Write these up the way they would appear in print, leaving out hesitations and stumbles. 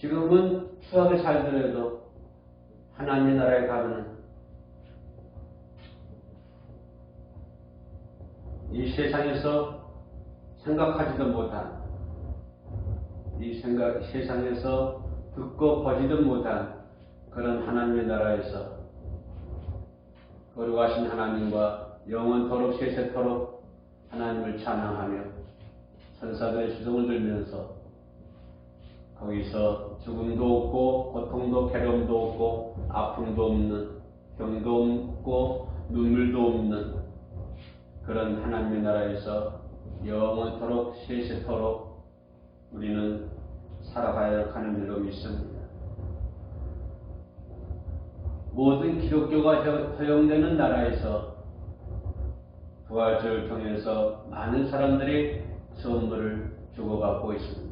지금은 추하게 살더라도 하나님의 나라에 가면 이 세상에서 생각하지도 못한, 이 세상에서 듣고 보지도 못한 그런 하나님의 나라에서 거룩하신 하나님과 영원토록 세세토록 하나님을 찬양하며 천사들의 주성을 들면서 거기서 죽음도 없고 고통도 괴로움도 없고 아픔도 없는, 병도 없고 눈물도 없는 그런 하나님의 나라에서 영원토록 세세토록 우리는 살아가야 하는 줄로 믿습니다. 모든 기독교가 허용되는 나라에서 부활절을 통해서 많은 사람들이 선물을 주고받고 있습니다.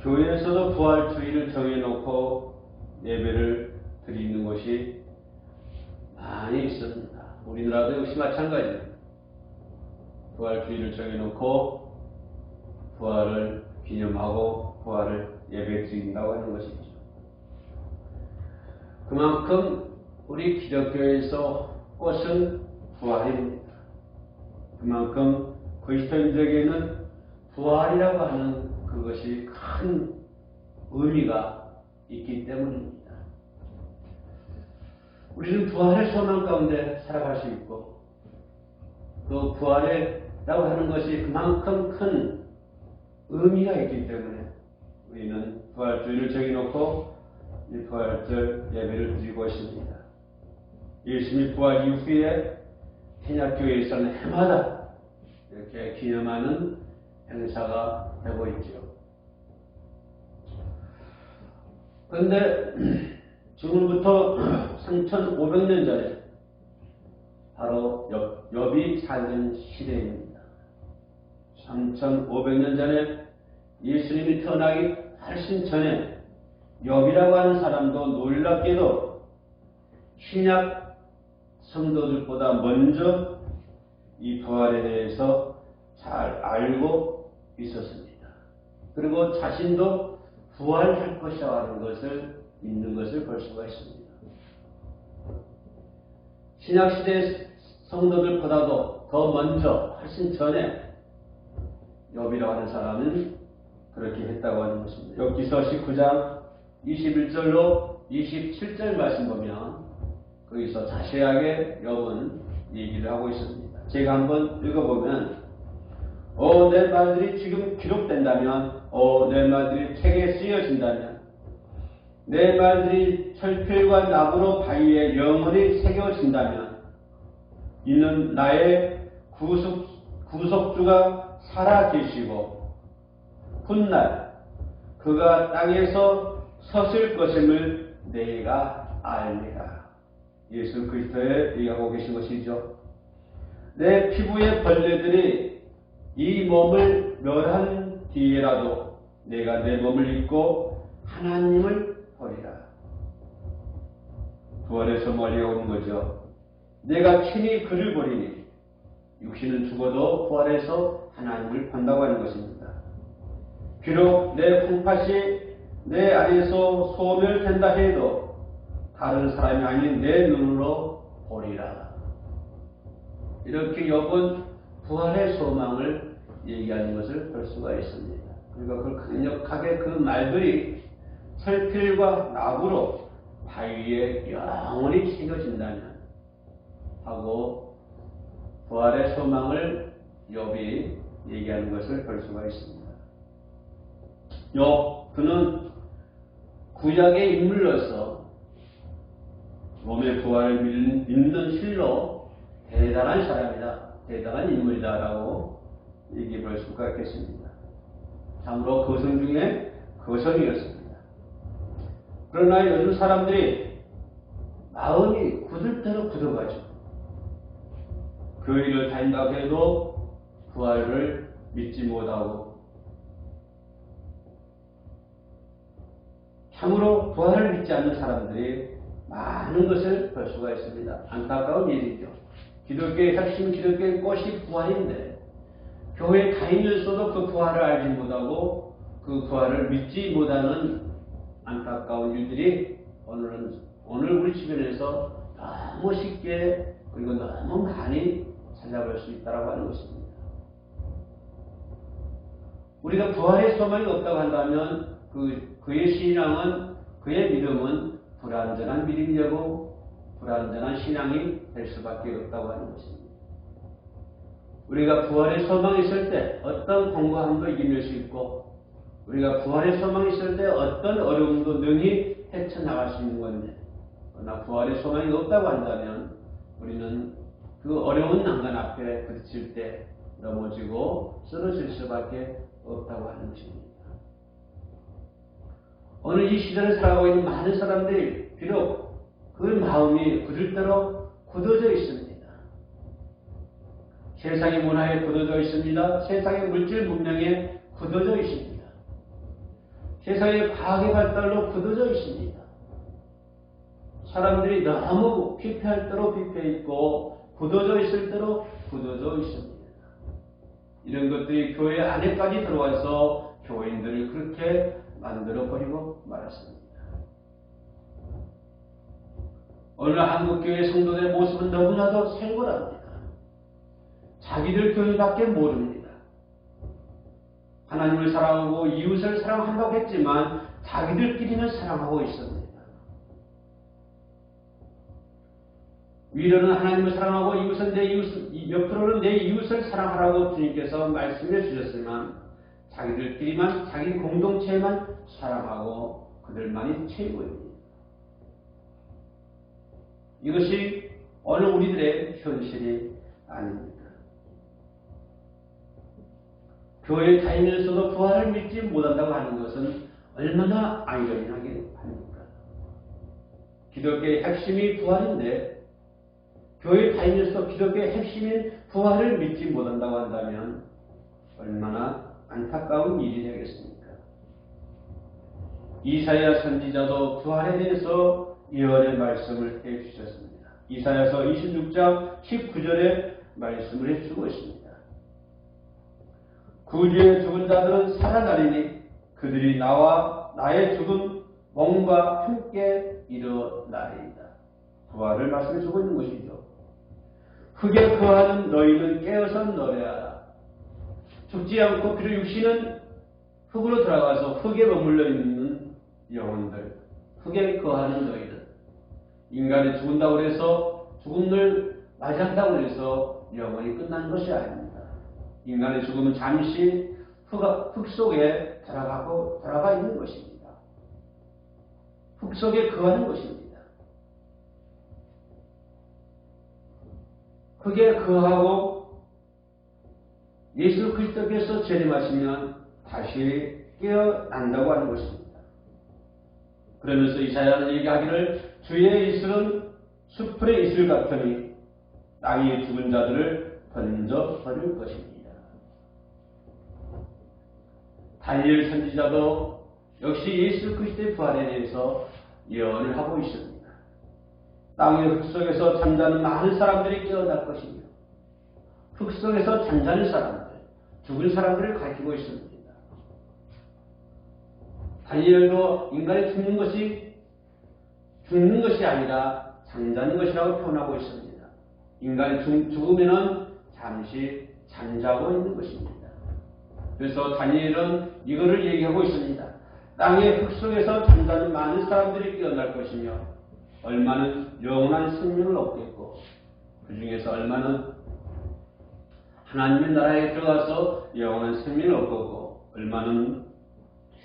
교회에서도 부활주의를 정해놓고 예배를 드리는 곳이 많이 있습니다. 우리나라도 역시 마찬가지입니다. 부활주의를 정해놓고 부활을 기념하고 부활을 예배 드린다고 하는 것이죠. 그만큼 우리 기독교에서 꽃은 부활입니다. 그만큼 그리스도인들에게는 부활이라고 하는 그것이 큰 의미가 있기 때문입니다. 우리는 부활의 소망 가운데 살아갈 수 있고 또 부활이라고 하는 것이 그만큼 큰 의미가 있기 때문에 우리는 부활주의를 정해놓고 이 부활절 예배를 드리고 있습니다. 예수님이 부활 이후에 신약교회에서는 해마다 이렇게 기념하는 행사가 되고 있죠. 그런데 지금부터 3500년 전에 바로 욥이 살던 시대입니다. 3500년 전에 예수님이 태어나기 훨씬 전에 욥이라고 하는 사람도 놀랍게도 신약 성도들보다 먼저 이 부활에 대해서 잘 알고 있었습니다. 그리고 자신도 부활할 것이라고 하는 것을 믿는 것을 볼 수가 있습니다. 신약시대 성도들보다도 더 먼저 훨씬 전에 욥이라고 하는 사람은 그렇게 했다고 하는 것입니다. 욥기서 19장 21절로 27절 말씀 보면 거기서 자세하게 욥은 얘기를 하고 있습니다. 제가 한번 읽어보면 내 말들이 지금 기록된다면 내 말들이 책에 쓰여진다면 내 말들이 철필과 나무로 바위에 영원히 새겨진다면 이는 나의 구속주가 살아계시고 훗날 그가 땅에서 서실 것임을 내가 알리라. 예수 그리스도에 얘기하고 계신 것이죠. 내 피부의 벌레들이 이 몸을 멸한 뒤에라도 내가 내 몸을 입고 하나님을 보리라. 부활에서 멀리 오는 거죠. 내가 친히 그를 보리니 육신은 죽어도 부활해서 하나님을 본다고 하는 것입니다. 비록 내 콩팥이 내 안에서 소멸된다 해도 다른 사람이 아닌 내 눈으로 보리라. 이렇게 욥은 부활의 소망을 얘기하는 것을 볼 수가 있습니다. 그러니까 그걸 강력하게 그 말들이 철필과 나무로 바위에 영원히 새겨진다면 하고 부활의 소망을 욥이 얘기하는 것을 볼 수가 있습니다. 그는 구약의 인물로서 몸의 부활을 믿는 실로 대단한 사람이다, 대단한 인물이다라고 얘기해 볼 수가 있겠습니다. 참으로 거성 중에 거성이었습니다. 그러나 요즘 사람들이 마음이 굳을 대로 굳어가지고 교회를 다닌다고 해도 부활을 믿지 못하고 참으로 부활을 믿지 않는 사람들이 많은 것을 볼 수가 있습니다. 안타까운 일이죠. 기독교의 핵심, 기독교의 꽃이 부활인데 교회에 다니면서도 그 부활을 알지 못하고 그 부활을 믿지 못하는 안타까운 일들이 오늘 우리 주변에서 너무 쉽게 그리고 너무 많이 찾아볼 수 있다고 하는 것입니다. 우리가 부활의 소망이 없다고 한다면 그의 신앙은, 그의 믿음은 불완전한 믿음이고 불완전한 신앙이 될 수밖에 없다고 하는 것입니다. 우리가 부활의 소망이 있을 때 어떤 공고함도 이겨낼 수 있고, 우리가 부활의 소망이 있을 때 어떤 어려움도 능히 헤쳐나갈 수 있는 건데, 그러나 부활의 소망이 없다고 한다면 우리는 그 어려운 난간 앞에 부딪힐 때 넘어지고 쓰러질 수밖에 없다고 하는 것입니다. 오늘 이 시대를 살아가고 있는 많은 사람들이 비록 그 마음이 굳을 대로 굳어져 있습니다. 세상의 문화에 굳어져 있습니다. 세상의 물질 문명에 굳어져 있습니다. 세상의 과학의 발달로 굳어져 있습니다. 사람들이 너무 피폐할 대로 피폐해 있고 굳어져 있을 대로 굳어져 있습니다. 이런 것들이 교회 안에까지 들어와서 교인들을 그렇게 만들어버리고 말았습니다. 오늘 한국교회 성도들의 모습은 너무나도 생골합니다. 자기들 교회밖에 모릅니다. 하나님을 사랑하고 이웃을 사랑한다고 했지만 자기들끼리는 사랑하고 있습니다. 위로는 하나님을 사랑하고 이웃은 옆으로는 내 이웃을 사랑하라고 주님께서 말씀해 주셨지만 자기들끼리만, 자기 공동체만 사랑하고 그들만이 최고입니다. 이것이 오늘 우리들의 현실이 아닙니다. 교회에 다니면서도 부활을 믿지 못한다고 하는 것은 얼마나 아이러니하게 합니까? 기독교의 핵심이 부활인데 교회에 다니면서도 기독교의 핵심인 부활을 믿지 못한다고 한다면 얼마나 안타까운 일이 되겠습니까? 이사야 선지자도 부활에 대해서 예언의 말씀을 해주셨습니다. 이사야서 26장 19절에 말씀을 해주고 있습니다. 그 뒤에 죽은 자들은 살아나리니 그들이 나와 나의 죽은 몸과 함께 일어나리이다. 부활을 말씀해주고 있는 것이죠. 흙에 거하는 너희는 깨어서 노래하라. 죽지 않고 비록 육신은 흙으로 들어가서 흙에 머물러 있는 영혼들, 흙에 거하는 너희들, 인간이 죽은다고 해서 죽음을 맞이한다고 해서 영혼이 끝나는 것이 아닙니다. 인간의 죽음은 잠시 흙 속에 들어가 있는 것입니다. 흙 속에 거하는 것입니다. 흙에 거하고 예수 그리스도께서 재림하시면 다시 깨어난다고 하는 것입니다. 그러면서 이사야는 얘기하기를 주의 이슬은 수풀의 이슬 같으니 땅에 죽은 자들을 던져버릴 것입니다. 다니엘 선지자도 역시 예수 그리스도의 부활에 대해서 예언을 하고 있습니다. 땅의 흙 속에서 잠자는 많은 사람들이 깨어날 것이며 흙 속에서 잠자는 사람들, 죽은 사람들을 가리키고 있습니다. 다니엘도 인간이 죽는 것이 아니라 잠자는 것이라고 표현하고 있습니다. 인간이 죽으면 잠시 잠자고 있는 것입니다. 그래서 다니엘은 이거를 얘기하고 있습니다. 땅의 흙 속에서 잠자는 많은 사람들이 깨어날 것이며 얼마는 영원한 생명을 얻겠고 그 중에서 얼마는 하나님의 나라에 들어가서 영원한 생명을 얻고 얼마는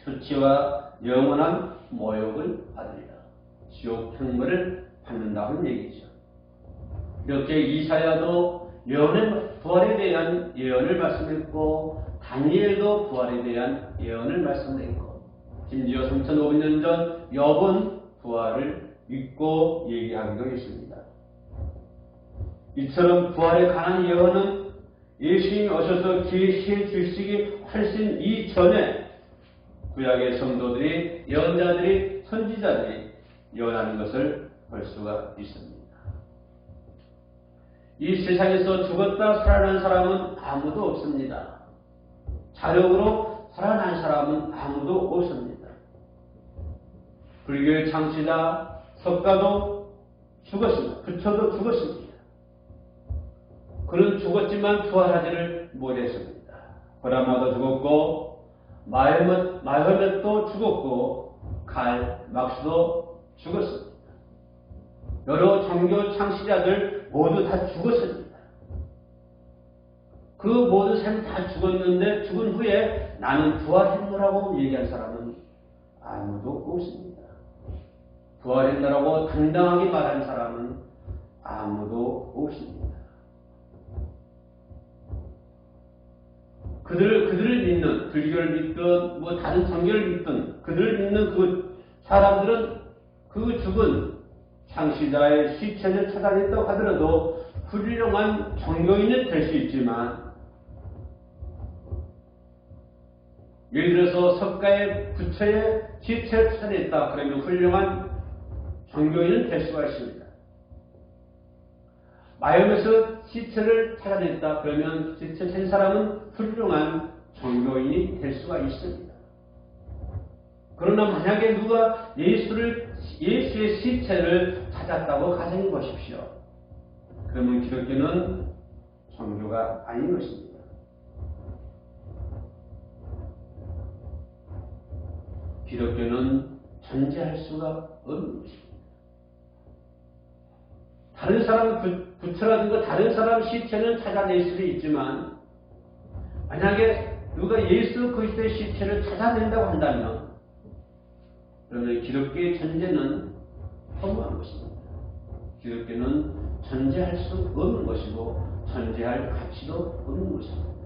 수치와 영원한 모욕을 받으리라. 지옥 형벌을 받는다는 얘기죠. 이렇게 이사야도 부활에 대한 예언을 말씀했고 다니엘도 부활에 대한 예언을 말씀했고 심지어 3500년 전 욥은 부활을 믿고 얘기하기도 했습니다. 이처럼 부활에 관한 예언은 예수님이 오셔서 계시해 주시기 훨씬 이전에 구약의 성도들이, 예언자들이, 선지자들이 예언하는 것을 볼 수가 있습니다. 이 세상에서 죽었다 살아난 사람은 아무도 없습니다. 자력으로 살아난 사람은 아무도 없습니다. 불교의 창시자 석가도 죽었습니다. 부처도 죽었습니다. 그는 죽었지만 부활하지를 못했습니다. 브라마도 죽었고 마흐멧도 죽었고 칼 막스도 죽었습니다. 여러 종교 창시자들 모두 다 죽었습니다. 그 모든 사람이 다 죽었는데 죽은 후에 나는 부활했노라고 얘기한 사람은 아무도 없습니다. 부활했노라고 당당하게 말하는 사람은 아무도 없습니다. 그들을 믿는, 불교를 믿든 뭐 다른 종교를 믿든 그들을 믿는 그 사람들은 그 죽은 창시자의 시체를 찾아냈다고 하더라도 훌륭한 종교인은 될 수 있지만, 예를 들어서 석가의 부처의 시체를 찾아냈다 그러면 훌륭한 종교인은 될 수가 있습니다. 마음에서 시체를 찾아냈다 그러면 시체 찾은 사람은 훌륭한 종교인이 될 수가 있습니다. 그러나 만약에 누가 예수의 시체를 찾았다고 가정해 보십시오. 그러면 기독교는 종교가 아닌 것입니다. 기독교는 존재할 수가 없는 것입니다. 다른 사람 부처라든가 다른 사람 시체는 찾아낼 수도 있지만, 만약에 누가 예수 그리스도의 시체를 찾아낸다고 한다면 그러면 기독교의 존재는 허무한 것입니다. 기독교는 존재할 수 없는 것이고 존재할 가치도 없는 것입니다.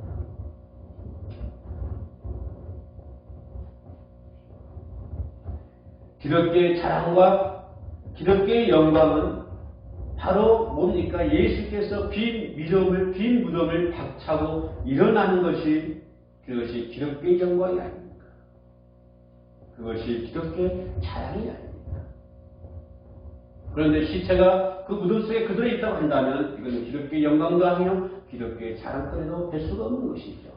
기독교의 자랑과 기독교의 영광은 바로 뭡니까? 예수께서 빈 무덤을 박차고 일어나는 것이, 그것이 기독교의 영광이 아닙니까? 그것이 기독교의 자랑이 아닙니까? 그런데 시체가 그 무덤 속에 그대로 있다고 한다면 이것은 기독교의 영광도 아니요 기독교의 자랑거리도 될 수가 없는 것이죠.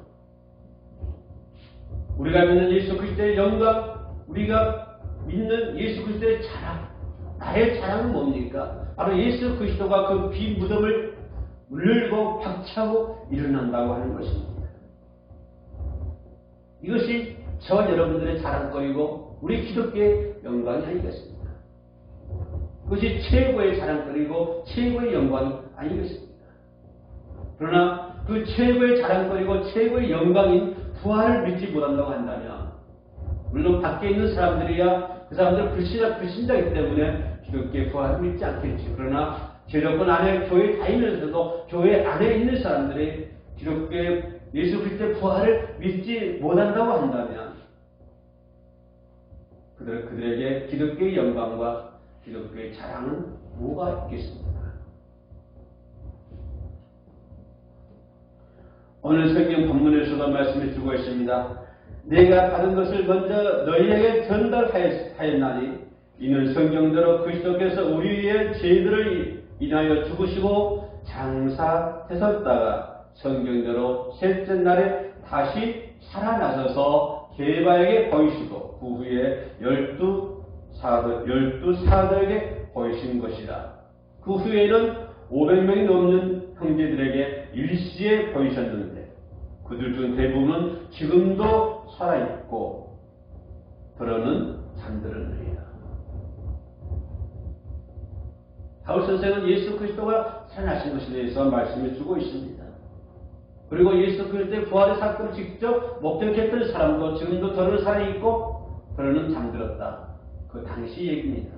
우리가 믿는 예수 그리스도의 영광, 우리가 믿는 예수 그리스도의 자랑, 나의 자랑은 뭡니까? 바로 예수 그리스도가 그 빈 무덤을 물르고 박차고 일어난다고 하는 것입니다. 이것이 저와 여러분들의 자랑거리고 우리 기독교의 영광이 아니겠습니까? 그것이 최고의 자랑거리고 최고의 영광이 아니겠습니까? 그러나 그 최고의 자랑거리고 최고의 영광인 부활을 믿지 못한다고 한다면, 물론 밖에 있는 사람들이야 그 사람들은 불신자이기 때문에 기독교의 부활을 믿지 않겠지. 그러나 제도권 안에 교회 다니면서도 교회 안에 있는 사람들이 기독교의 예수 그리스도의 부활을 믿지 못한다고 한다면 그들에게 기독교의 영광과 기독교의 자랑은 뭐가 있겠습니까? 오늘 성경 본문에서도 말씀해 주고 있습니다. 내가 받은 것을 먼저 너희에게 전달하였나니 이는 성경대로 그리스도께서 우리의 죄들을 인하여 죽으시고 장사되셨다가 성경대로 셋째 날에 다시 살아나셔서 게바에게 보이시고 그 후에 열두 사도에게 보이신 것이라. 그 후에는 500명이 넘는 형제들에게 일시에 보이셨는데 그들 중 대부분은 지금도 살아있고 더러는 잠들었느니라. 바울 선생은 예수 그리스도가 살아나신 것에 대해서 말씀해 주고 있습니다. 그리고 예수 그리스도의 부활의 사건을 직접 목격했던 사람도 지금도 더러는 살아있고 더러는 잠들었다. 그 당시 얘기입니다.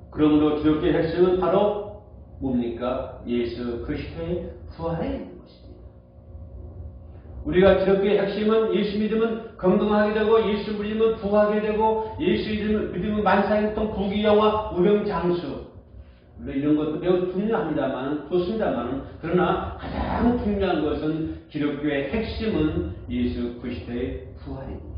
그러므로 기독교의 핵심은 바로 뭡니까? 예수 그리스도의 부활에 있는 것입니다. 우리가 기독교의 핵심은 예수 믿으면 건강하게 되고 예수 믿으면 부하게 되고 예수 믿으면 만사형통 부귀영화 우병장수, 물론 이런 것도 매우 좋습니다만 그러나 가장 중요한 것은 기독교의 핵심은 예수 그리스도의 부활입니다.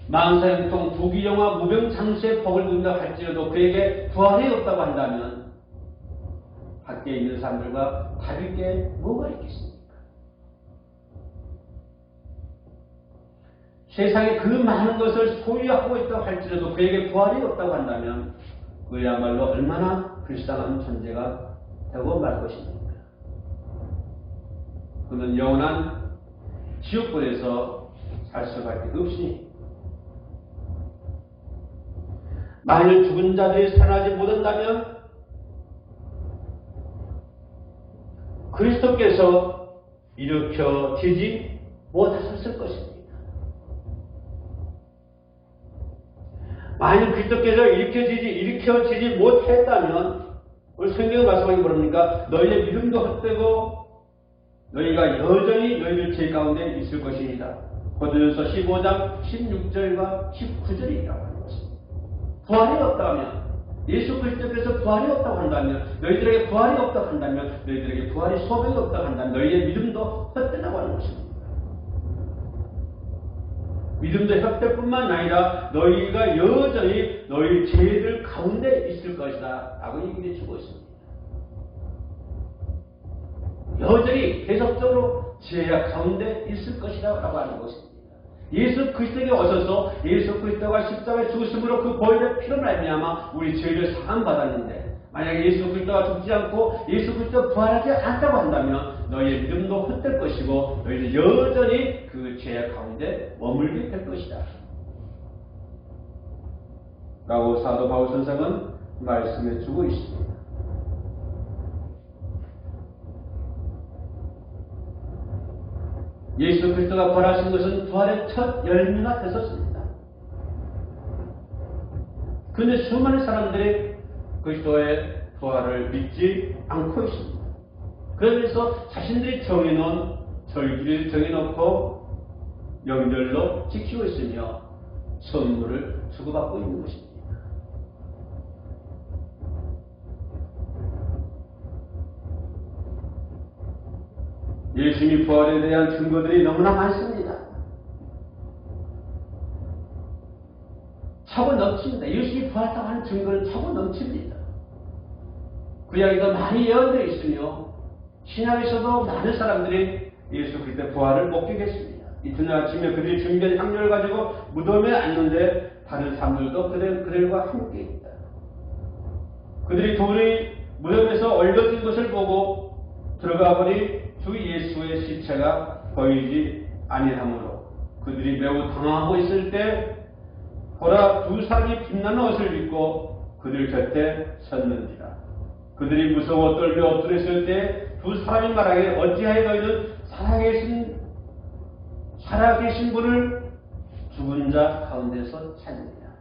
만사형통 부귀영화 무병장수의 복을 누린다 할지라도 그에게 부활이 없다고 한다면 밖에 있는 사람들과 다를 게 뭐가 있겠습니까? 세상에 그 많은 것을 소유하고 있다고 할지라도 그에게 부활이 없다고 한다면 그야말로 얼마나 불쌍한 존재가 되고 말 것입니까? 그는 영원한 지옥불에서 살 수밖에 없으니 만일 죽은 자들이 살아나지 못한다면 그리스도께서 일으켜지지 못하셨을 것입니다. 만일 그리스도께서 일으켜지지 못했다면 우리 성경의 말씀하기 뭐랍니까? 너희의 믿음도 헛되고 너희가 여전히 너희들 죄 가운데 있을 것입니다. 고린도전서 15장 16절과 19절이라고 하는 것입니다. 부활이 없다면 예수 그리스도께서 부활이 없다고 한다면 너희들에게 부활이 없다고 한다면 너희들에게 부활이 소명이 없다고 한다면 너희의 믿음도 헛되다고 하는 것입니다. 믿음도 헛되뿐만 아니라 너희가 여전히 너희 죄들 가운데 있을 것이다 라고 얘기해 주고 있습니다. 여전히 계속적으로 죄악 가운데 있을 것이다 라고 하는 것입니다. 예수 그리스도에게 오셔서 예수 그리스도가 십자가에 죽으심으로 그 보혈의 피로 말미암아 우리 죄를 사함받았는데 만약에 예수 그리스도가 죽지 않고 예수 그리스도가 부활하지 않다고 한다면 너희의 믿음도 헛될 것이고 너희는 여전히 그 죄악 가운데 머물게 될 것이다 라고 사도 바울 선생은 말씀해 주고 있습니다. 예수 그리스도가 부활하신 것은 부활의 첫 열매가 되었습니다. 그런데 수많은 사람들이 그리스도의 부활을 믿지 않고 있습니다. 그러면서 자신들이 정해놓은 절기를 정해놓고 명절로 지키고 있으며 선물을 주고받고 있는 것입니다. 예수님이 부활에 대한 증거들이 너무나 많습니다. 차고 넘칩니다. 예수님이 부활했다고 하는 증거는 차고 넘칩니다. 그 이야기가 많이 예언되어 있으며 신약에서도 많은 사람들이 예수 그리스도의 부활을 목격했습니다. 이튿날 아침에 그들이 준비한 향료를 가지고 무덤에 앉는데 다른 사람들도 그들과 함께 있다. 그들이 돌이 무덤에서 얼려진 것을 보고 들어가 보니 주 예수의 시체가 보이지 아니하므로 그들이 매우 당황하고 있을 때 보라 두 사람이 빛나는 옷을 입고 그들 곁에 섰는지라. 그들이 무서워 떨며 엎드렸을 때 두 사람이 말하기를 어찌하여 너희는 살아계신 분을 죽은 자 가운데서 찾느냐.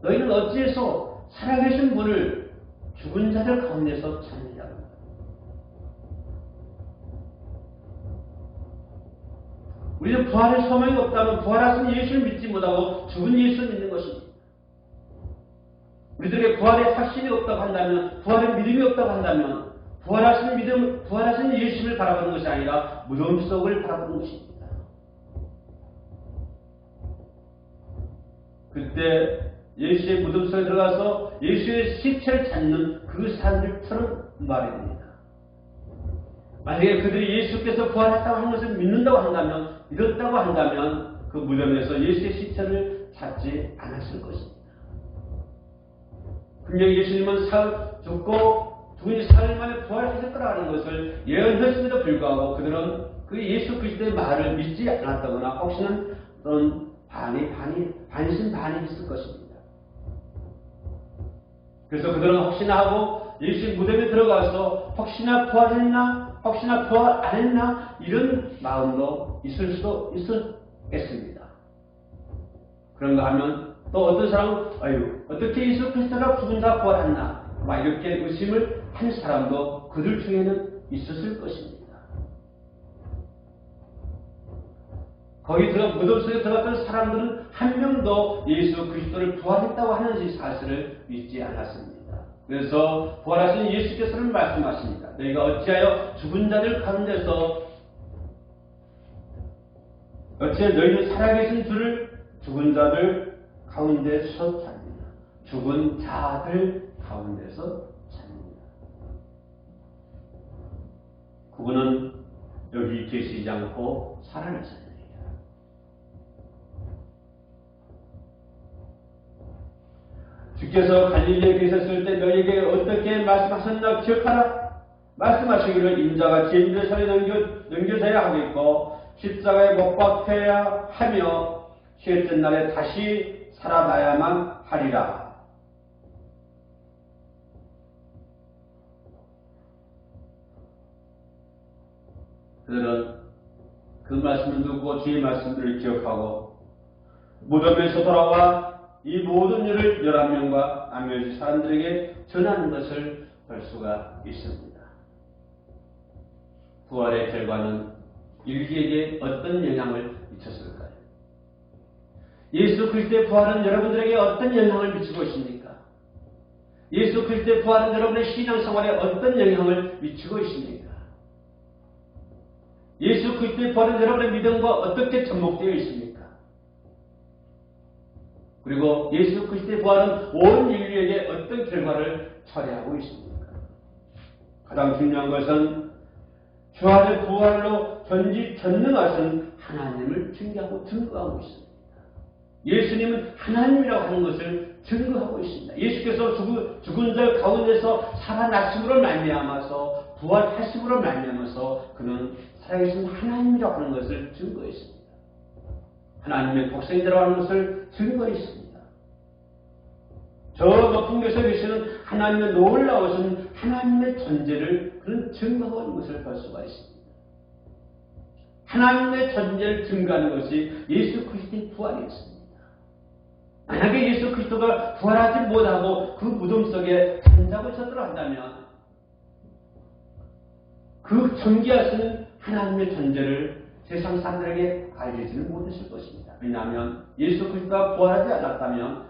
너희는 어찌해서 살아계신 분을 죽은 자들 가운데서 찾느냐. 우리는 부활의 소망이 없다면 부활하신 예수를 믿지 못하고 죽은 예수를 믿는 것입니다. 우리들에게 부활의 확신이 없다고 한다면, 부활의 믿음이 없다고 한다면, 부활하신 예수를 바라보는 것이 아니라 무덤 속을 바라보는 것입니다. 그때 예수의 무덤 속에 들어가서 예수의 시체를 찾는 그 사람들처럼 말이 됩니다. 만약에 그들이 예수께서 부활했다고 하는 것을 믿었다고 한다면 그 무덤에서 예수의 시체를 찾지 않았을 것입니다. 분명히 예수님은 죽고 죽은 지 사흘 만에 부활하실 거라는 것을 예언했음에도 불구하고 그들은 그 예수 그리스도의 말을 믿지 않았다거나 혹시나 그런 반신반의 있을 것입니다. 그래서 그들은 혹시나 하고 예수 무덤에 들어가서 혹시나 부활했나 혹시나 부활 안 했나 이런 마음도 있을 수도 있었겠습니다. 그런가 하면 또 어떤 사람은 어떻게 예수 그리스도가 죽은 자 부활했나 막 이렇게 의심을 한 사람도 그들 중에는 있었을 것입니다. 거기 무덤 속에 들어갔던 사람들은 한 명도 예수 그리스도를 부활했다고 하는 사실을 믿지 않았습니다. 그래서 부활하신 예수께서는 말씀하십니다. 너희가 어찌하여 죽은 자들 가운데서 어찌하여 너희는 살아계신 주를 죽은 자들 가운데서 찾느냐. 죽은 자들 가운데서 자입니다. 그분은 여기 계시지 않고 살아나셨습니다. 주께서 갈릴리에 계셨을 때 너희에게 어떻게 말씀하셨나 기억하라. 말씀하시기를 인자가 죄인들의 손에 넘겨져야 하겠고 십자가에 못 박혀야 하며 셋째 날에 다시 살아나야만 하리라. 그들은 그 말씀을 듣고 주의 말씀들을 기억하고 무덤에서 돌아와 이 모든 일을 11명과 나머지 사람들에게 전하는 것을 볼 수가 있습니다. 부활의 결과는 인류에게 어떤 영향을 미쳤을까요? 예수 그리스도의 부활은 여러분들에게 어떤 영향을 미치고 있습니까? 예수 그리스도의 부활은 여러분의 신앙생활에 어떤 영향을 미치고 있습니까? 예수 그리스도의 부활은 여러분의 믿음과 어떻게 접목되어 있습니까? 그리고 예수 그리스도의 부활은 온 인류에게 어떤 결과를 초래하고 있습니까? 가장 중요한 것은 주 안의 부활로 전능하신 하나님을 증거하고 증거하고 있습니다. 예수님은 하나님이라고 하는 것을 증거하고 있습니다. 예수께서 죽은 자 가운데서 살아나심으로 말미암아서 부활하심으로 말미암아서 그는 살아계신 하나님이라고 하는 것을 증거했습니다. 하나님의 독생자라고 하는 것을 증거했습니다. 저 높은 곳에 계시는 하나님의 놀라우신 하나님의 존재를 그는 증거하고 있는 것을 볼 수가 있습니다. 하나님의 존재를 증거하는 것이 예수 그리스도의 부활이었습니다. 만약에 예수 그리스도가 부활하지 못하고 그 무덤 속에 잠자고 있었더라 한다면 그 존귀하신 하나님의 존재를 세상 사람들에게 알리지는 못했을 것입니다. 왜냐하면 예수 그리스도가 부활하지 않았다면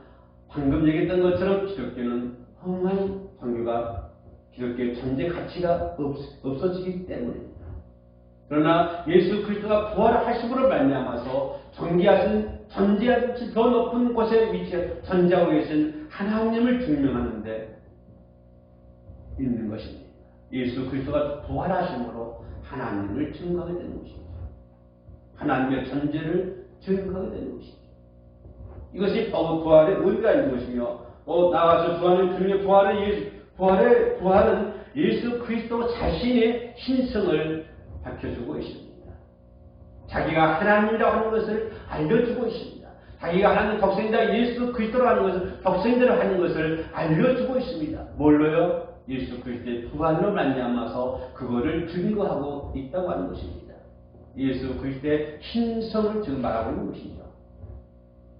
방금 얘기했던 것처럼 기독교는 엉망인 종교가 기독교의 존재 가치가 없어지기 때문입니다. 그러나 예수 그리스도가 부활하심으로 말미암아서 존재하신 더 높은 곳에 위치해 존재하고 계신 하나님을 증명하는데 있는 것입니다. 예수 그리스도가 부활하심으로 하나님을 증거하게 되는 것입니다. 하나님의 존재를 증거하게 되는 것입니다. 이것이 바로 부활의 의미가 있는 것이며 나와서 주하는 주님의 부활은 예수 그리스도 자신의 신성을 밝혀주고 있습니다. 자기가 하나님이라고 하는 것을 알려주고 있습니다. 자기가 하나님 독생자 예수 그리스도라는 것을 독생자로 하는 것을 알려주고 있습니다. 뭘로요? 예수 그리스도의 부활로 말미암아서 그거를 증거하고 있다고 하는 것입니다. 예수 그리스도의 신성을 지금 말하고 있는 것이죠.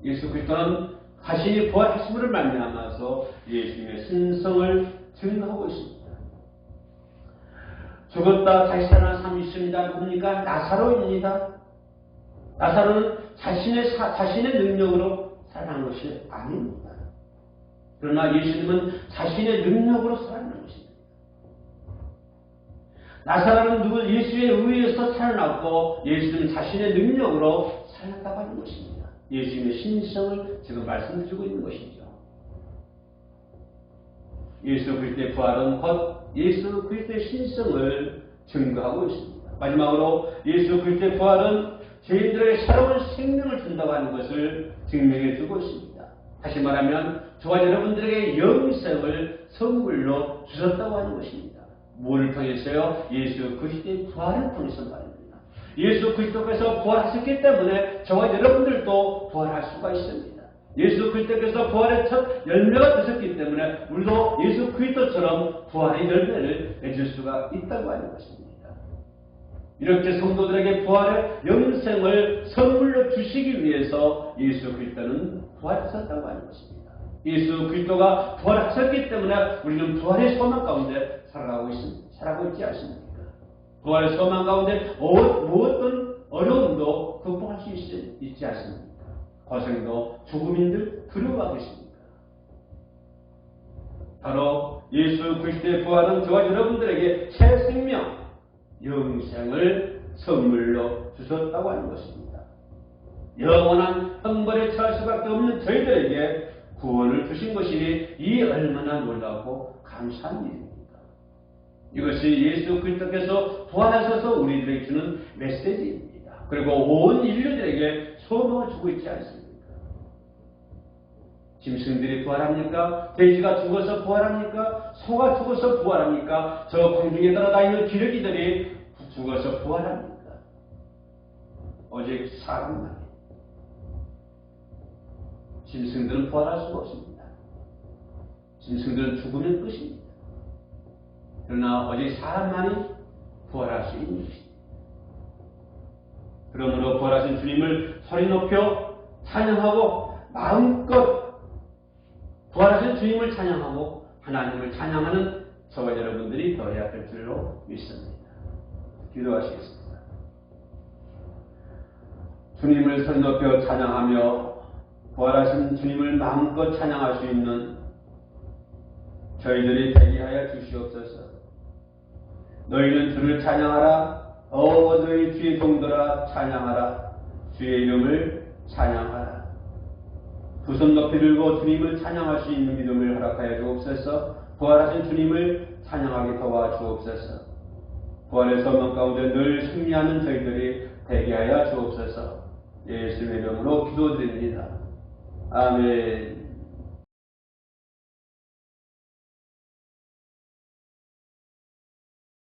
예수 그리스도는 자신이 부활하심으로 말미암아서 예수님의 신성을 증거하고 있습니다. 죽었다 다시 살아난 사람이 있습니다. 뭡니까? 나사로입니다. 나사로는 자신의 능력으로 살아난 것이 아닙니다. 그러나 예수님은 자신의 능력으로 살아난 것입니다. 나사로는 예수의 의에서 살아났고 예수님은 자신의 능력으로 살아났다고 하는 것입니다. 예수님의 신성을 지금 말씀드리고 있는 것이죠. 예수 그리스도의 부활은 곧 예수 그리스도의 신성을 증거하고 있습니다. 마지막으로 예수 그리스도의 부활은 죄인들에게 새로운 생명을 준다고 하는 것을 증명해 주고 있습니다. 다시 말하면 저와 여러분들에게 영생을 선물로 주셨다고 하는 것입니다. 무엇을 통해서요? 예수 그리스도의 부활을 통해서 말입니다. 예수 그리스도께서 부활하셨기 때문에 저와 여러분들도 부활할 수가 있습니다. 예수 그리스도께서 부활의 첫 열매가 되셨기 때문에 우리도 예수 그리스도처럼 부활의 열매를 맺을 수가 있다고 하는 것입니다. 이렇게 성도들에게 부활의 영생을 선물로 주시기 위해서 예수 그리스도는 부활하셨다고 하는 것입니다. 예수 그리스도가 부활하셨기 때문에 우리는 부활의 소망 가운데 살아가고 있지 않습니까? 부활의 소망 가운데 무엇든 어려움도 극복할 수 있지 않습니까? 고생도 죽음인들 두려워하겠습니까? 바로 예수 그리스도의 부활은 저와 여러분들에게 새 생명, 영생을 선물로 주셨다고 하는 것입니다. 영원한 형벌에 처할 수밖에 없는 저희들에게 구원을 주신 것이니 이 얼마나 놀랍고 감사한 일입니까? 이것이 예수 그리스도께서 부활하셔서 우리들에게 주는 메시지입니다. 그리고 온 인류들에게 소망을 주고 있지 않습니까? 짐승들이 부활합니까? 돼지가 죽어서 부활합니까? 소가 죽어서 부활합니까? 저 공중에 날아다니는 기러기들이 죽어서 부활합니까? 오직 사람만. 짐승들은 부활할 수가 없습니다. 짐승들은 죽으면 끝입니다. 그러나 오직 사람만이 부활할 수 있는 것입니다. 그러므로 부활하신 주님을 소리 높여 찬양하고 마음껏 부활하신 주님을 찬양하고 하나님을 찬양하는 저와 여러분들이 되어야 할 줄로 믿습니다. 기도하시겠습니다. 주님을 소리 높여 찬양하며 부활하신 주님을 마음껏 찬양할 수 있는 저희들이 되게 하여 주시옵소서. 너희는 주를 찬양하라. 너희 주의 종들아 찬양하라. 주의 이름을 찬양하라. 두 손 높이 들고 주님을 찬양할 수 있는 믿음을 허락하여 주옵소서. 부활하신 주님을 찬양하게 도와주옵소서. 부활의 소망 가운데 늘 승리하는 저희들이 되게 하여 주옵소서. 예수의 이름으로 기도드립니다. 아멘.